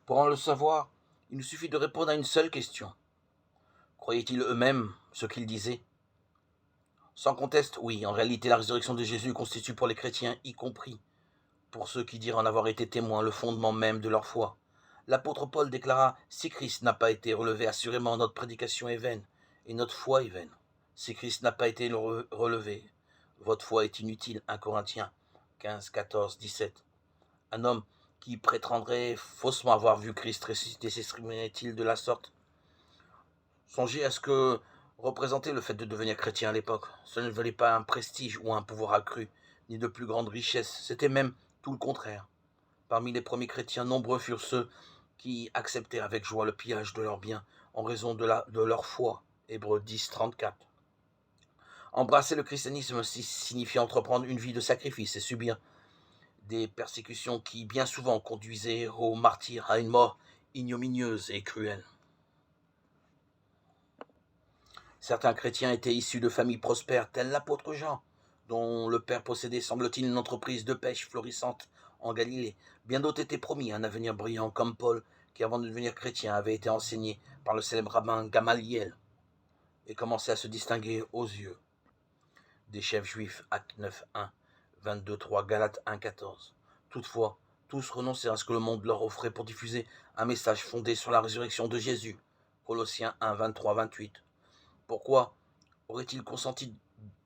Pour en le savoir, il nous suffit de répondre à une seule question. Croyaient-ils eux-mêmes ce qu'ils disaient? Sans conteste, oui, en réalité la résurrection de Jésus constitue pour les chrétiens, y compris pour ceux qui dirent en avoir été témoins, le fondement même de leur foi. L'apôtre Paul déclara: Si Christ n'a pas été relevé, assurément notre prédication est vaine, et notre foi est vaine. Si Christ n'a pas été relevé, votre foi est inutile. 1 Corinthiens 15, 14, 17. Un homme qui prétendrait faussement avoir vu Christ ressuscité s'exprimerait-il de la sorte? Songez à ce que représentait le fait de devenir chrétien à l'époque. Ce ne valait pas un prestige ou un pouvoir accru, ni de plus grande richesse, c'était même tout le contraire. Parmi les premiers chrétiens, nombreux furent ceux qui acceptèrent avec joie le pillage de leurs biens en raison de leur foi. Hébreux 10, 34. Embrasser le christianisme signifie entreprendre une vie de sacrifice et subir des persécutions qui bien souvent conduisaient au martyr, à une mort ignominieuse et cruelle. Certains chrétiens étaient issus de familles prospères, tels l'apôtre Jean, dont le père possédait, semble-t-il, une entreprise de pêche florissante en Galilée. Bien d'autres étaient promis un avenir brillant, comme Paul, qui avant de devenir chrétien avait été enseigné par le célèbre rabbin Gamaliel et commençait à se distinguer aux yeux des chefs juifs. Actes 9, 1, 22, 3, Galates 1, 14. Toutefois, tous renoncèrent à ce que le monde leur offrait pour diffuser un message fondé sur la résurrection de Jésus. Colossiens 1, 23, 28. Pourquoi auraient-ils consenti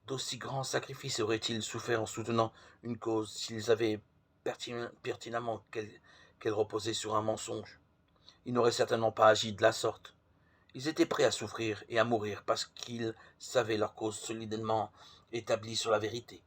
d'aussi grands sacrifices et auraient-ils souffert en soutenant une cause s'ils avaient pertinemment qu'elle reposait sur un mensonge? Ils n'auraient certainement pas agi de la sorte. Ils étaient prêts à souffrir et à mourir parce qu'ils savaient leur cause solidement établie sur la vérité.